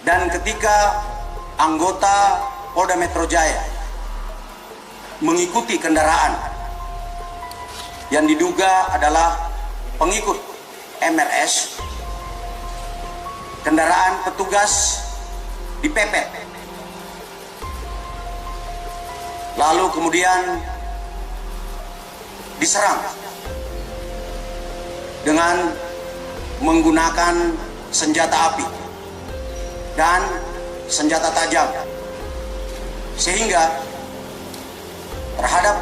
Dan ketika anggota Polda Metro Jaya mengikuti kendaraan yang diduga adalah pengikut MRS, kendaraan petugas dipepet. Lalu kemudian diserang dengan menggunakan senjata api dan senjata tajam, sehingga terhadap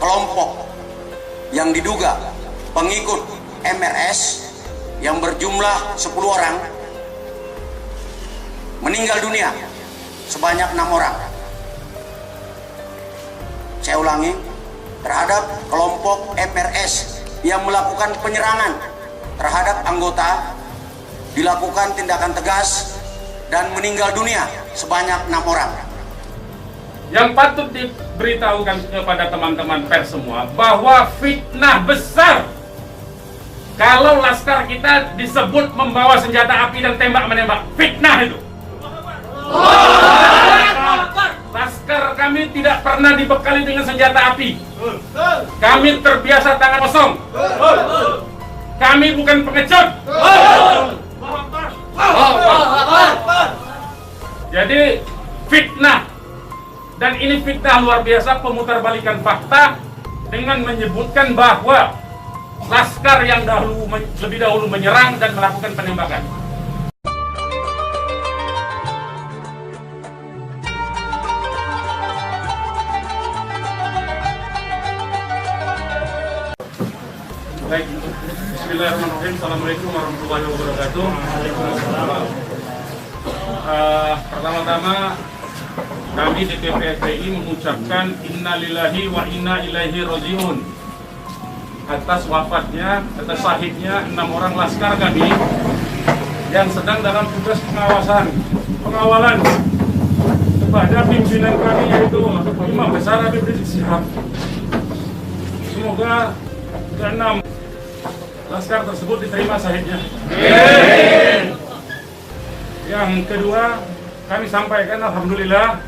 kelompok yang diduga pengikut MRS yang berjumlah 10 orang meninggal dunia sebanyak 6 orang. Saya ulangi, terhadap kelompok MRS yang melakukan penyerangan terhadap anggota dilakukan tindakan tegas dan meninggal dunia sebanyak 6 orang. Yang patut diberitahukan kepada teman-teman pers semua bahwa fitnah besar kalau laskar kita disebut membawa senjata api dan tembak-menembak. Fitnah itu. Laskar kami tidak pernah dibekali dengan senjata api. Kami terbiasa tangan kosong. Kami bukan pengecut. Jadi fitnah, dan ini fitnah luar biasa, pemutarbalikan fakta dengan menyebutkan bahwa laskar yang lebih dahulu menyerang dan melakukan penembakan. Baik, bismillahirrahmanirrahim. Assalamualaikum warahmatullahi wabarakatuh. Pertama-tama kami DPP FPI mengucapkan innalillahi wa inna ilaihi rajiun atas wafatnya, atas syahidnya 6 orang laskar kami yang sedang dalam tugas pengawalan kepada pimpinan kami, yaitu Imam Besar Habib Rizik Syihab. Semoga ke-6 laskar tersebut diterima syahidnya. Yang kedua, kami sampaikan alhamdulillah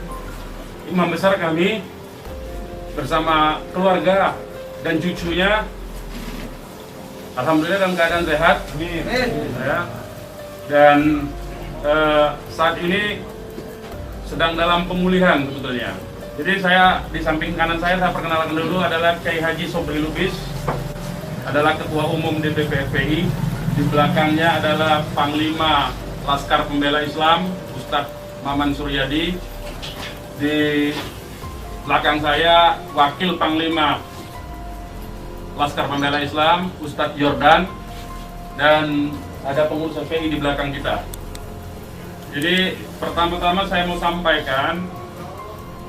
Imam Besar kami bersama keluarga dan cucunya alhamdulillah dalam keadaan sehat. Ya. Dan saat ini sedang dalam pemulihan sebetulnya. Jadi saya di samping kanan saya perkenalkan dulu adalah Kiai Haji Sobri Lubis, adalah Ketua Umum DPP FPI. Di belakangnya adalah Panglima Laskar Pembela Islam Ustadz Maman Suryadi. Di belakang saya Wakil Panglima Laskar Pembela Islam Ustadz Jordan, dan ada pengurus FPI di belakang kita. Jadi pertama-tama saya mau sampaikan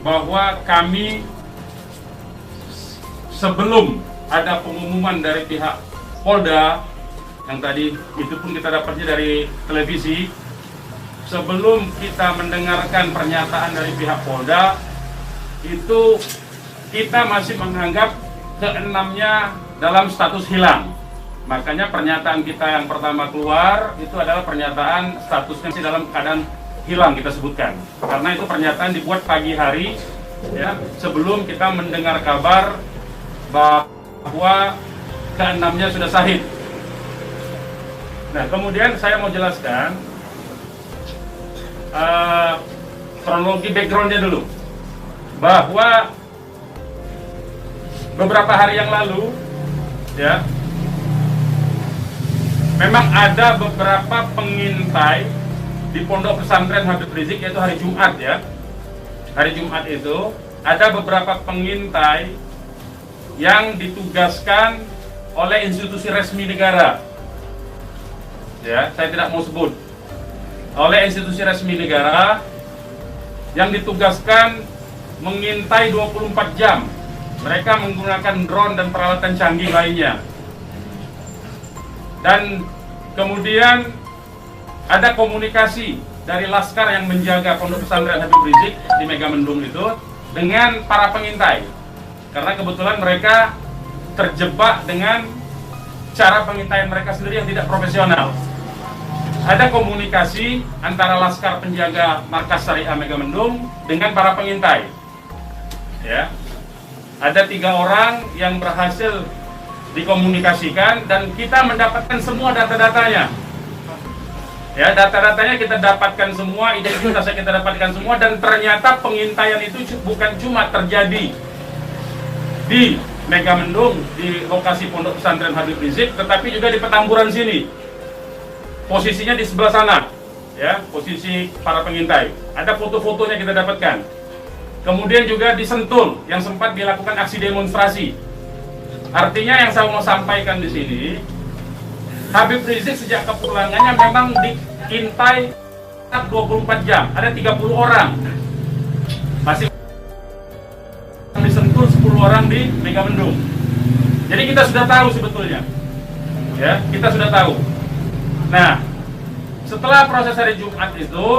bahwa kami sebelum ada pengumuman dari pihak Polda, yang tadi itu pun kita dapatnya dari televisi, sebelum kita mendengarkan pernyataan dari pihak Polda, itu kita masih menganggap ke-6-nya dalam status hilang. Makanya pernyataan kita yang pertama keluar itu adalah pernyataan statusnya masih dalam keadaan hilang, kita sebutkan. Karena itu pernyataan dibuat pagi hari, ya, sebelum kita mendengar kabar bahwa ke-6-nya sudah syahid. Nah, kemudian saya mau jelaskan kronologi backgroundnya dulu, bahwa beberapa hari yang lalu, ya, memang ada beberapa pengintai di Pondok Pesantren Habib Rizik, yaitu hari Jumat, ya. Hari Jumat itu ada beberapa pengintai yang ditugaskan oleh institusi resmi negara. Ya, saya tidak mau sebut. Oleh institusi resmi negara yang ditugaskan mengintai 24 jam. Mereka menggunakan drone dan peralatan canggih lainnya. Dan kemudian ada komunikasi dari laskar yang menjaga Pondok Pesantren Habib Rizik di Megamendung itu dengan para pengintai. Karena kebetulan mereka terjebak dengan cara pengintaian mereka sendiri yang tidak profesional. ada komunikasi antara laskar penjaga markas Syariah Megamendung dengan para pengintai. Ya, ada 3 orang yang berhasil dikomunikasikan dan kita mendapatkan semua data-datanya. Ya, data-datanya kita dapatkan semua, identitasnya kita dapatkan semua, dan ternyata pengintaian itu bukan cuma terjadi di Megamendung, di lokasi Pondok Pesantren Habib Rizik, tetapi juga di Petamburan sini. Posisinya di sebelah sana, ya, posisi para pengintai. Ada foto-fotonya kita dapatkan. Kemudian juga di Sentul yang sempat dilakukan aksi demonstrasi. Artinya yang saya mau sampaikan di sini, Habib Rizik sejak kepulangannya memang diintai 24 jam. Ada 30 orang. Masih di Sentul, 10 orang di Megamendung. Jadi kita sudah tahu sebetulnya. Ya, kita sudah tahu. Nah, setelah proses hari Jumat itu,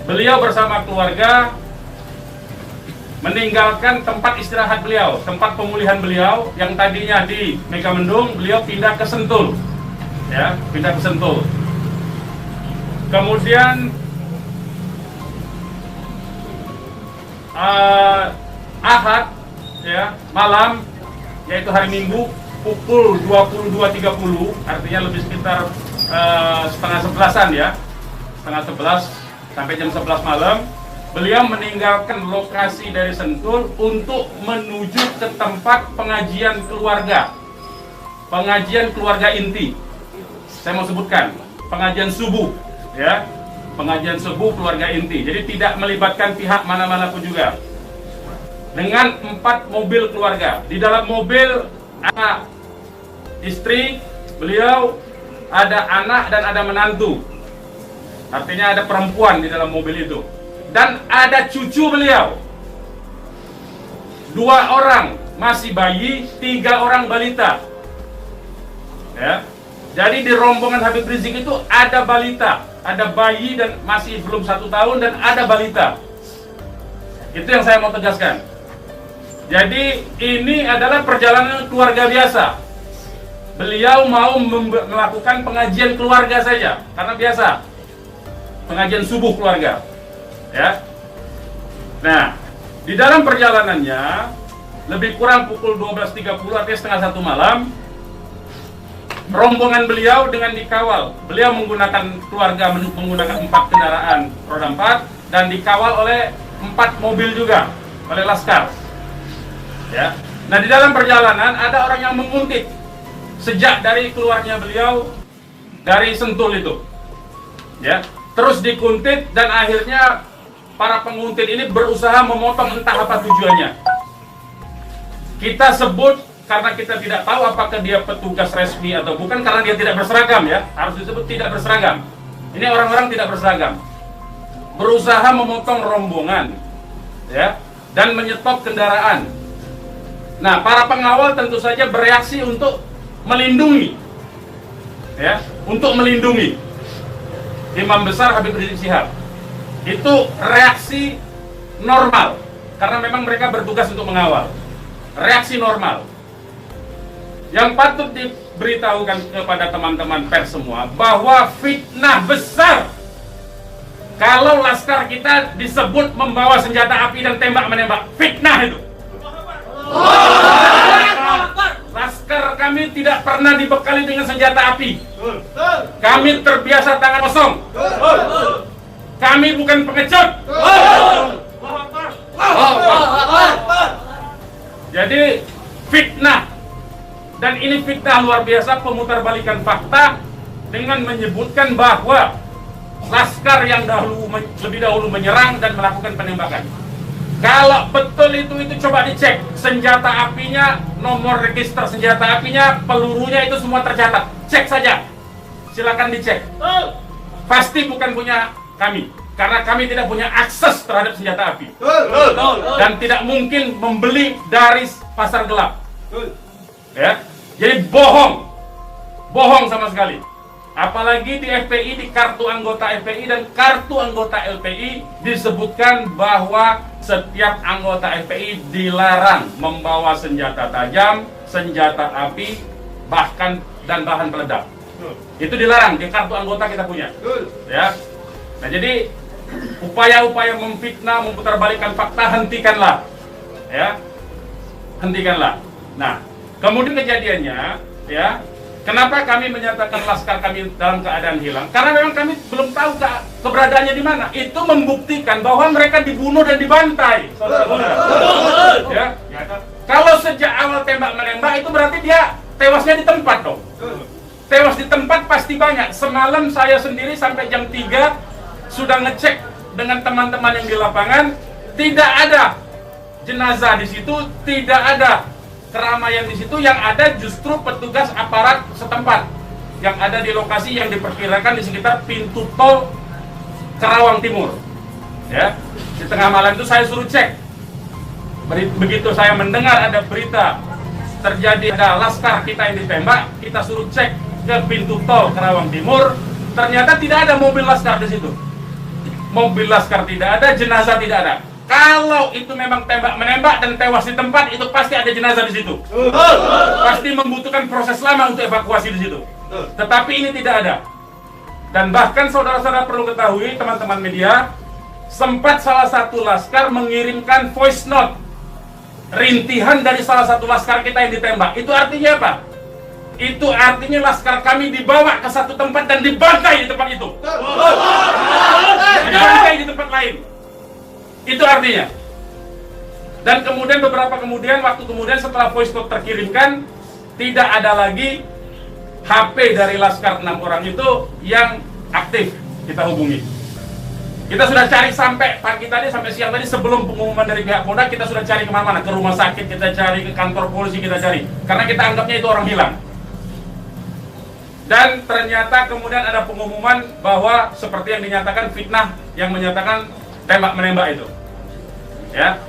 beliau bersama keluarga meninggalkan tempat istirahat beliau, tempat pemulihan beliau yang tadinya di Megamendung, beliau pindah ke Sentul, ya, pindah ke Sentul. Kemudian Ahad, ya, malam, yaitu hari Minggu, pukul 22.30, artinya lebih sekitar setengah 11-an, ya, setengah 11 sampai jam 11 malam. Beliau meninggalkan lokasi dari Sentul untuk menuju ke tempat pengajian keluarga. Pengajian keluarga inti. Saya mau sebutkan, pengajian subuh, ya. Pengajian subuh keluarga inti. Jadi tidak melibatkan pihak mana-mana pun juga. Dengan 4 mobil keluarga. Di dalam mobil ada istri beliau, ada anak dan ada menantu. Artinya ada perempuan di dalam mobil itu. Dan ada cucu beliau, 2 orang masih bayi, 3 orang balita. Ya, jadi di rombongan Habib Rizik itu ada balita, ada bayi dan masih belum 1 tahun, dan ada balita. Itu yang saya mau tegaskan. Jadi ini adalah perjalanan keluarga biasa. Beliau mau melakukan pengajian keluarga saja, karena biasa pengajian subuh keluarga. Ya. Nah, di dalam perjalanannya lebih kurang pukul 12.30, artinya setengah 1 malam, rombongan beliau dengan dikawal. Beliau menggunakan keluarga menggunakan 4 kendaraan roda 4 dan dikawal oleh 4 mobil juga oleh laskar. Ya. Nah, di dalam perjalanan ada orang yang menguntit sejak dari keluarnya beliau dari Sentul itu. Ya, terus dikuntit dan akhirnya para penguntit ini berusaha memotong, entah apa tujuannya. Kita sebut karena kita tidak tahu apakah dia petugas resmi atau bukan, karena dia tidak berseragam, ya. Harus disebut tidak berseragam. Ini orang-orang tidak berseragam. Berusaha memotong rombongan, ya, dan menyetop kendaraan. Nah, para pengawal tentu saja bereaksi untuk melindungi, ya, untuk melindungi Imam Besar Habib Rizik Syihab. Itu reaksi normal, karena memang mereka bertugas untuk mengawal. Reaksi normal. Yang patut diberitahukan kepada teman-teman pers semua, bahwa fitnah besar kalau laskar kita disebut membawa senjata api dan tembak-menembak. Fitnah itu. Laskar kami tidak pernah dibekali dengan senjata api. Kami terbiasa tangan kosong. Kami bukan pengecut. Jadi fitnah, dan ini fitnah luar biasa, pemutarbalikan fakta dengan menyebutkan bahwa laskar yang lebih dahulu menyerang dan melakukan penembakan. Kalau betul itu coba dicek senjata apinya, nomor register senjata apinya, pelurunya itu semua tercatat. Cek saja, silakan dicek. Pasti bukan punya kami, karena kami tidak punya akses terhadap senjata api. Dan tidak mungkin membeli dari pasar gelap. Ya, jadi bohong sama sekali. Apalagi di FPI, di kartu anggota FPI dan kartu anggota LPI disebutkan bahwa setiap anggota FPI dilarang membawa senjata tajam, senjata api, bahkan dan bahan peledak. Itu dilarang di kartu anggota kita punya. Ya. Nah, jadi upaya-upaya memfitnah, memutarbalikkan fakta hentikanlah. Ya. Hentikanlah. Nah, kemudian kejadiannya, ya, kenapa kami menyatakan laskar kami dalam keadaan hilang? Karena memang kami belum tahu keberadaannya di mana. Itu membuktikan bahwa mereka dibunuh dan dibantai, saudara-saudara. Ya. Kalau sejak awal tembak menembak itu berarti dia tewasnya di tempat dong. Tewas di tempat pasti banyak. Semalam saya sendiri sampai jam 3 sudah ngecek dengan teman-teman yang di lapangan, tidak ada jenazah di situ, tidak ada keramaian di situ, yang ada justru petugas aparat setempat yang ada di lokasi yang diperkirakan di sekitar pintu tol Karawang Timur. Ya, di tengah malam itu saya suruh cek. Begitu saya mendengar ada berita terjadi ada laskar kita yang ditembak, kita suruh cek ke pintu tol Karawang Timur. Ternyata tidak ada mobil laskar di situ. Mobil laskar tidak ada, jenazah tidak ada. Kalau itu memang tembak menembak dan tewas di tempat, itu pasti ada jenazah di situ. Pasti membutuhkan proses lama untuk evakuasi di situ. Tetapi ini tidak ada. Dan bahkan saudara-saudara perlu ketahui, teman-teman media, sempat salah satu laskar mengirimkan voice note rintihan dari salah satu laskar kita yang ditembak. Itu artinya apa? Itu artinya laskar kami dibawa ke satu tempat dan dibantai di tempat itu. Dibantai di tempat lain. Itu artinya. Dan kemudian waktu kemudian setelah voice note terkirimkan, tidak ada lagi HP dari laskar 6 orang itu yang aktif kita hubungi. Kita sudah cari sampai pagi tadi, sampai siang tadi sebelum pengumuman dari pihak Polda, kita sudah cari kemana-mana, ke rumah sakit kita cari, ke kantor polisi kita cari, karena kita anggapnya itu orang hilang. Dan ternyata kemudian ada pengumuman bahwa seperti yang dinyatakan fitnah, yang menyatakan tembak menembak itu. Ya,